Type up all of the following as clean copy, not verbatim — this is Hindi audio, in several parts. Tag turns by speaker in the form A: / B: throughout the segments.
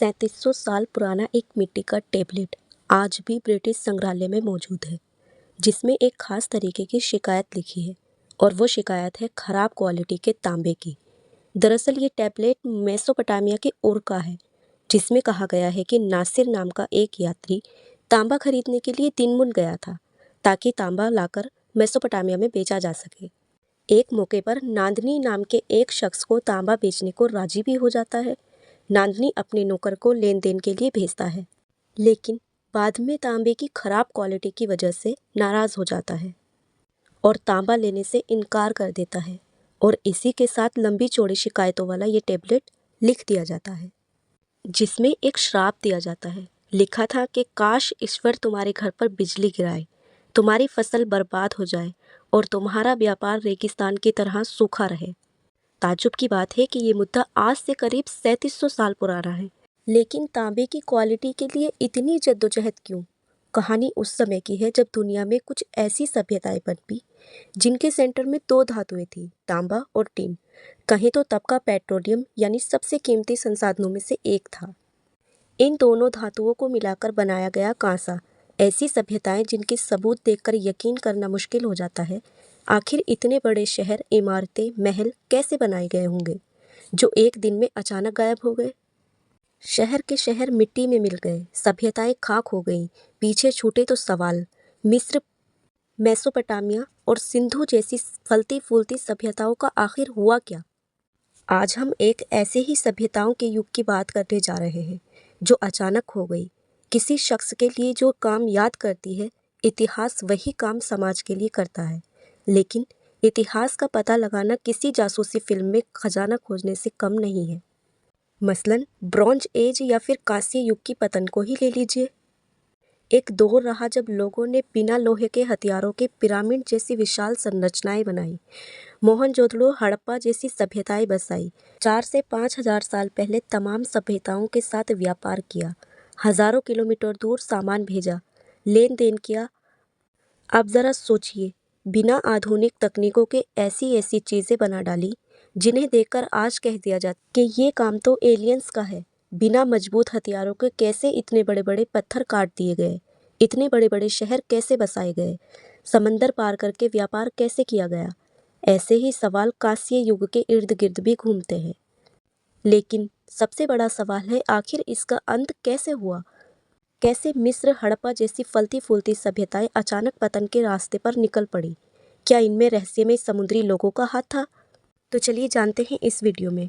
A: 3700 साल पुराना एक मिट्टी का टेबलेट आज भी ब्रिटिश संग्रहालय में मौजूद है, जिसमें एक खास तरीके की शिकायत लिखी है। और वो शिकायत है खराब क्वालिटी के तांबे की। दरअसल ये टैबलेट मेसोपोटामिया के उर का है, जिसमें कहा गया है कि नासिर नाम का एक यात्री तांबा खरीदने के लिए तिनमुन गया था, ताकि तांबा लाकर मेसोपोटामिया में बेचा जा सके। एक मौके पर नांदनी नाम के एक शख्स को तांबा बेचने को राजी भी हो जाता है। नांदनी अपने नौकर को लेन देन के लिए भेजता है, लेकिन बाद में तांबे की खराब क्वालिटी की वजह से नाराज हो जाता है और तांबा लेने से इनकार कर देता है। और इसी के साथ लंबी चौड़ी शिकायतों वाला ये टेबलेट लिख दिया जाता है, जिसमें एक श्राप दिया जाता है। लिखा था कि काश ईश्वर तुम्हारे घर पर बिजली गिराए, तुम्हारी फसल बर्बाद हो जाए और तुम्हारा व्यापार रेगिस्तान की तरह सूखा रहे। ताज्जुब की बात है कि ये मुद्दा आज से करीब 3700 साल पुराना है, लेकिन तांबे की क्वालिटी के लिए इतनी जद्दोजहद क्यों? कहानी उस समय की है जब दुनिया में कुछ ऐसी सभ्यताएं पनपी जिनके सेंटर में दो धातुएं थी, तांबा और टिन। कहें तो तब का पेट्रोलियम यानी सबसे कीमती संसाधनों में से एक था। इन दोनों धातुओं को मिलाकर बनाया गया कांसा। ऐसी सभ्यताएं जिनके सबूत देखकर यकीन करना मुश्किल हो जाता है। आखिर इतने बड़े शहर, इमारतें, महल कैसे बनाए गए होंगे, जो एक दिन में अचानक गायब हो गए? शहर के शहर मिट्टी में मिल गए, सभ्यताएं खाक हो गईं। पीछे छूटे तो सवाल, मिस्र, मेसोपोटामिया और सिंधु जैसी फलती फूलती सभ्यताओं का आखिर हुआ क्या? आज हम एक ऐसे ही सभ्यताओं के युग की बात करने जा रहे हैं, जो अचानक हो गई। किसी शख्स के लिए जो काम याद करती है, इतिहास वही काम समाज के लिए करता है। लेकिन इतिहास का पता लगाना किसी जासूसी फिल्म में खजाना खोजने से कम नहीं है। मसलन ब्रॉन्ज एज या फिर कांस्य युग की पतन को ही ले लीजिए। एक दौर रहा जब लोगों ने बिना लोहे के हथियारों के पिरामिड जैसी विशाल संरचनाएं बनाई, मोहनजोदड़ो, हड़प्पा जैसी सभ्यताएं बसाई। 4 से 5 हजार साल पहले तमाम सभ्यताओं के साथ व्यापार किया, हजारों किलोमीटर दूर सामान भेजा, लेन देन किया। अब जरा सोचिए, बिना आधुनिक तकनीकों के ऐसी ऐसी चीजें बना डाली जिन्हें देखकर आज कह दिया जाता कि ये काम तो एलियंस का है। बिना मजबूत हथियारों के कैसे इतने बड़े बड़े पत्थर काट दिए गए, इतने बड़े बड़े शहर कैसे बसाए गए, समंदर पार करके व्यापार कैसे किया गया? ऐसे ही सवाल कांस्य युग के इर्द गिर्द भी घूमते हैं। लेकिन सबसे बड़ा सवाल है, आखिर इसका अंत कैसे हुआ? कैसे मिस्र, हड़प्पा जैसी फलती फूलती सभ्यताएं अचानक पतन के रास्ते पर निकल पड़ी? क्या इनमें रहस्यमय समुद्री लोगों का हाथ था? तो चलिए जानते हैं इस वीडियो में।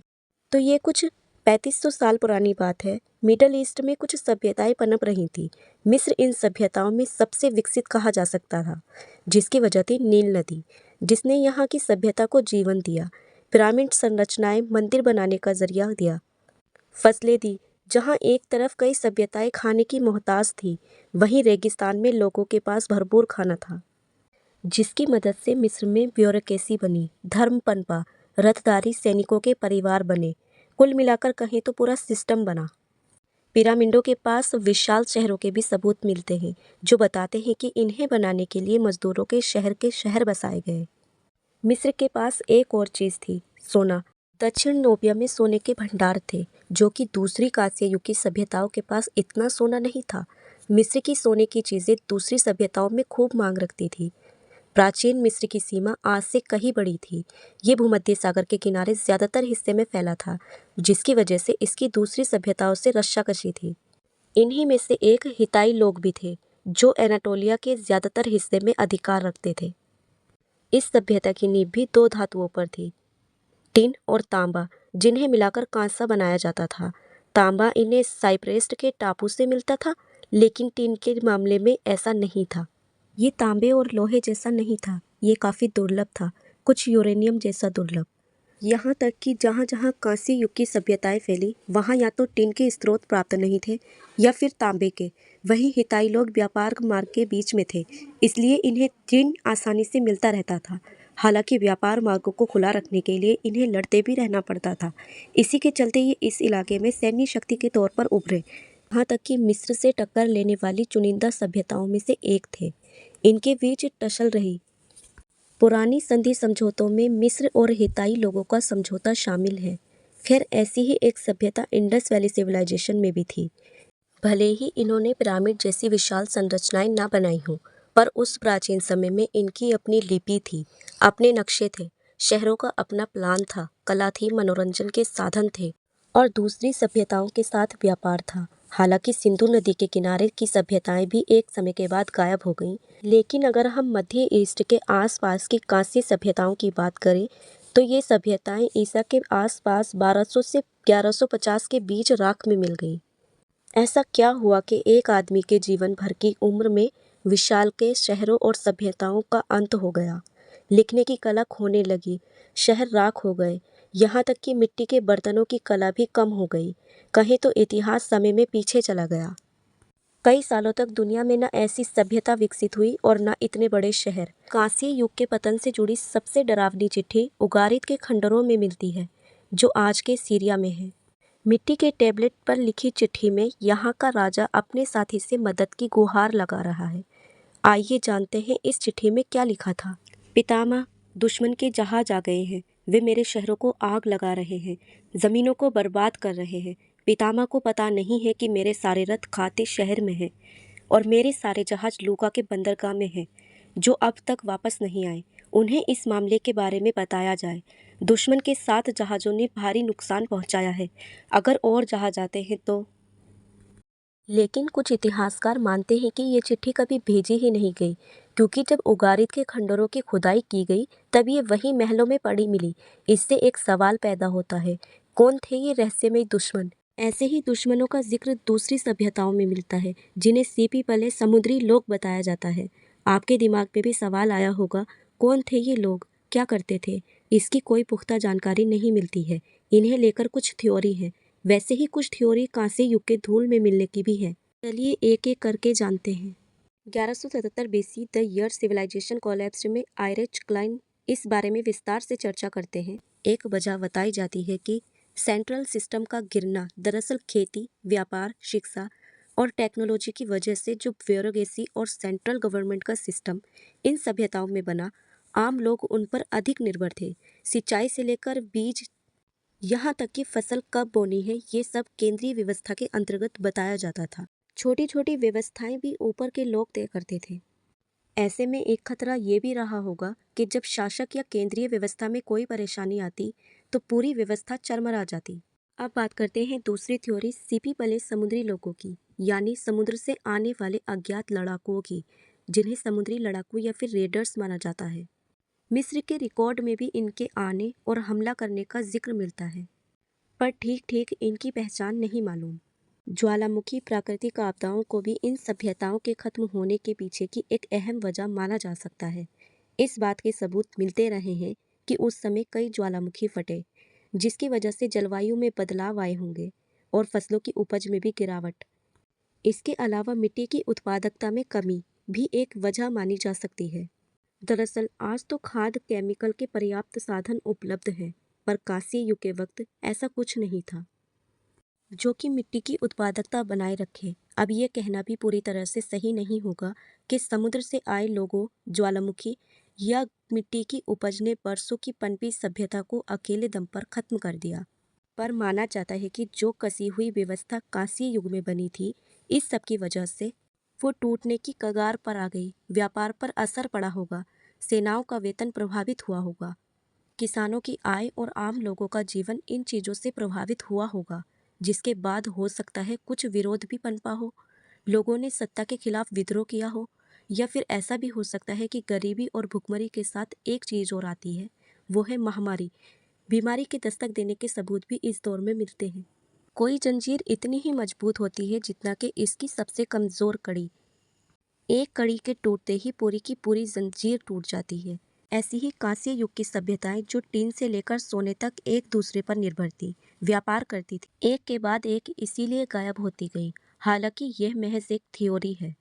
A: तो ये कुछ 3500 साल पुरानी बात है। मिडल ईस्ट में कुछ सभ्यताएं पनप रही थी। मिस्र इन सभ्यताओं में सबसे विकसित कहा जा सकता था, जिसकी वजह थी नील नदी, जिसने यहाँ की सभ्यता को जीवन दिया। पिरामिड संरचनाएं मंदिर बनाने का जरिया दिया, फसलें दी। जहाँ एक तरफ कई सभ्यताएं खाने की मोहताज थी, वहीं रेगिस्तान में लोगों के पास भरपूर खाना था, जिसकी मदद से मिस्र में ब्यूरोक्रेसी बनी, धर्म पनपा, रथधारी सैनिकों के परिवार बने। कुल मिलाकर कहें तो पूरा सिस्टम बना। पिरामिडों के पास विशाल शहरों के भी सबूत मिलते हैं, जो बताते हैं कि इन्हें बनाने के लिए मजदूरों के शहर बसाए गए। मिस्र के पास एक और चीज़ थी, सोना। दक्षिण नोबिया में सोने के भंडार थे, जो कि दूसरी कांस्य युग की सभ्यताओं के पास इतना सोना नहीं था। मिस्र की सोने की चीज़ें दूसरी सभ्यताओं में खूब मांग रखती थी। प्राचीन मिस्र की सीमा आज से कहीं बड़ी थी। ये भूमध्य सागर के किनारे ज़्यादातर हिस्से में फैला था, जिसकी वजह से इसकी दूसरी सभ्यताओं से रस्साकशी थी। इन्हीं में से एक हिताई लोग भी थे, जो एनाटोलिया के ज़्यादातर हिस्से में अधिकार रखते थे। इस सभ्यता की नींव भी दो धातुओं पर थी, टिन और तांबा, जिन्हें मिलाकर कांसा बनाया जाता था। तांबा इन्हें साइप्रेस के टापू से मिलता था, लेकिन टिन के मामले में ऐसा नहीं था। ये तांबे और लोहे जैसा नहीं था, ये काफ़ी दुर्लभ था, कुछ यूरेनियम जैसा दुर्लभ। यहाँ तक कि जहाँ जहाँ कांस्य युग की सभ्यताएं फैली, वहाँ या तो टिन के स्रोत प्राप्त नहीं थे या फिर तांबे के। वहीं हिताई लोग व्यापार मार्ग के बीच में थे, इसलिए इन्हें टिन आसानी से मिलता रहता था। हालांकि व्यापार मार्गों को खुला रखने के लिए इन्हें लड़ते भी रहना पड़ता था। इसी के चलते ये इस इलाके में सैन्य शक्ति के तौर पर उभरे। यहाँ तक कि मिस्र से टक्कर लेने वाली चुनिंदा सभ्यताओं में से एक थे। इनके बीच टसल रही। पुरानी संधि समझौतों में मिस्र और हिताई लोगों का समझौता शामिल है। खैर ऐसी ही एक सभ्यता इंडस वैली सिविलाइजेशन में भी थी। भले ही इन्होंने पिरामिड जैसी विशाल संरचनाएं ना बनाई हों, पर उस प्राचीन समय में इनकी अपनी लिपि थी, अपने नक्शे थे, शहरों का अपना प्लान था, कला थी, मनोरंजन के साधन थे और दूसरी सभ्यताओं के साथ व्यापार था। हालांकि सिंधु नदी के किनारे की सभ्यताएं भी एक समय के बाद गायब हो गईं, लेकिन अगर हम मध्य ईस्ट के आसपास की कांस्य सभ्यताओं की बात करें तो ये सभ्यताएं ईसा के आसपास 1200 से 1150 के बीच राख में मिल गईं। ऐसा क्या हुआ कि एक आदमी के जीवन भर की उम्र में विशाल के शहरों और सभ्यताओं का अंत हो गया, लिखने की कला खोने लगी, शहर राख हो गए, यहाँ तक कि मिट्टी के बर्तनों की कला भी कम हो गई। कहें तो इतिहास समय में पीछे चला गया। कई सालों तक दुनिया में न ऐसी सभ्यता विकसित हुई और न इतने बड़े शहर। कांस्य युग के पतन से जुड़ी सबसे डरावनी चिट्ठी उगारित के खंडरों में मिलती है, जो आज के सीरिया में है। मिट्टी के टेबलेट पर लिखी चिट्ठी में यहाँ का राजा अपने साथी से मदद की गुहार लगा रहा है। आइए जानते हैं इस चिट्ठी में क्या लिखा था। पितामह, दुश्मन के जहाज आ गए हैं। वे मेरे शहरों को आग लगा रहे हैं, जमीनों को बर्बाद कर रहे हैं। पितामह को पता नहीं है कि मेरे सारे रथ खाते शहर में हैं और मेरे सारे जहाज लूका के बंदरगाह में हैं, जो अब तक वापस नहीं आए। उन्हें इस मामले के बारे में बताया जाए। दुश्मन के 7 जहाज़ों ने भारी नुकसान पहुंचाया है। अगर और जहाज आते हैं तो। लेकिन कुछ इतिहासकार मानते हैं कि ये चिट्ठी कभी भेजी ही नहीं गई, क्योंकि जब उगारित के खंडरों की खुदाई की गई तब ये वही महलों में पड़ी मिली। इससे एक सवाल पैदा होता है, कौन थे ये रहस्यमय दुश्मन? ऐसे ही दुश्मनों का जिक्र दूसरी सभ्यताओं में मिलता है, जिन्हें सीपी पले समुद्री लोग बताया जाता है। आपके दिमाग में भी सवाल आया होगा, कौन थे ये लोग, क्या करते थे? इसकी कोई पुख्ता जानकारी नहीं मिलती है। इन्हें लेकर कुछ थ्योरी है। वैसे ही कुछ थ्योरी कांस्य युग के धूल में मिलने की भी है। चलिए एक एक करके जानते हैं। 1177 BC the year civilization collapsed में आयरिच क्लाइन इस बारे में विस्तार से चर्चा करते हैं। एक वजह बताई जाती है कि सेंट्रल सिस्टम का गिरना दरअसल खेती, व्यापार, शिक्षा और टेक्नोलॉजी की वजह से जो ब्यूरोक्रेसी और सेंट्रल गवर्नमेंट का सिस्टम इन सभ्यताओं में बना, आम लोग उन पर अधिक निर्भर थे। सिंचाई से लेकर बीज, यहाँ तक कि फसल कब बोनी है, ये सब केंद्रीय व्यवस्था के अंतर्गत बताया जाता था। छोटी छोटी व्यवस्थाएं भी ऊपर के लोग तय करते थे। ऐसे में एक खतरा ये भी रहा होगा कि जब शासक या केंद्रीय व्यवस्था में कोई परेशानी आती तो पूरी व्यवस्था चरमरा जाती। अब बात करते हैं दूसरी थ्योरी सीपी पले समुद्री लोगों की, यानी समुद्र से आने वाले अज्ञात लड़ाकुओं की, जिन्हें समुद्री लड़ाकू या फिर रेडर्स माना जाता है। मिस्र के रिकॉर्ड में भी इनके आने और हमला करने का जिक्र मिलता है, पर ठीक ठीक इनकी पहचान नहीं मालूम। ज्वालामुखी प्राकृतिक आपदाओं को भी इन सभ्यताओं के खत्म होने के पीछे की एक अहम वजह माना जा सकता है। इस बात के सबूत मिलते रहे हैं कि उस समय कई ज्वालामुखी फटे, जिसकी वजह से जलवायु में बदलाव आए होंगे और फसलों की उपज में भी गिरावट। इसके अलावा मिट्टी की उत्पादकता में कमी भी एक वजह मानी जा सकती है। दरअसल आज तो खाद केमिकल के पर्याप्त साधन उपलब्ध हैं, पर कांस्य युग के वक्त ऐसा कुछ नहीं था जो कि मिट्टी की उत्पादकता बनाए रखे। अब ये कहना भी पूरी तरह से सही नहीं होगा कि समुद्र से आए लोगों, ज्वालामुखी या मिट्टी की उपज ने बरसों की पनपी सभ्यता को अकेले दम पर खत्म कर दिया। पर माना जाता है कि जो कसी हुई व्यवस्था कांस्य युग में बनी थी, इस सब की वजह से वो टूटने की कगार पर आ गई। व्यापार पर असर पड़ा होगा, सेनाओं का वेतन प्रभावित हुआ होगा, किसानों की आय और आम लोगों का जीवन इन चीज़ों से प्रभावित हुआ होगा, जिसके बाद हो सकता है कुछ विरोध भी पनपा हो, लोगों ने सत्ता के खिलाफ विद्रोह किया हो, या फिर ऐसा भी हो सकता है कि गरीबी और भुखमरी के साथ एक चीज़ और आती है, वो है महामारी। बीमारी के दस्तक देने के सबूत भी इस दौर में मिलते हैं। कोई जंजीर इतनी ही मजबूत होती है जितना कि इसकी सबसे कमज़ोर कड़ी। एक कड़ी के टूटते ही पूरी की पूरी जंजीर टूट जाती है। ऐसी ही कांस्य युग की सभ्यताएं जो टीन से लेकर सोने तक एक दूसरे पर निर्भर थी, व्यापार करती थी, एक के बाद एक इसीलिए गायब होती गई। हालांकि यह महज एक थ्योरी है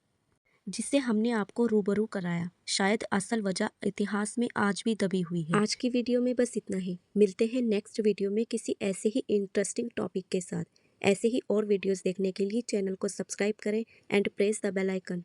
A: जिससे हमने आपको रूबरू कराया। शायद असल वजह इतिहास में आज भी दबी हुई है। आज की वीडियो में बस इतना ही। मिलते हैं नेक्स्ट वीडियो में किसी ऐसे ही इंटरेस्टिंग टॉपिक के साथ। ऐसे ही और वीडियोस देखने के लिए चैनल को सब्सक्राइब करें and press the bell icon.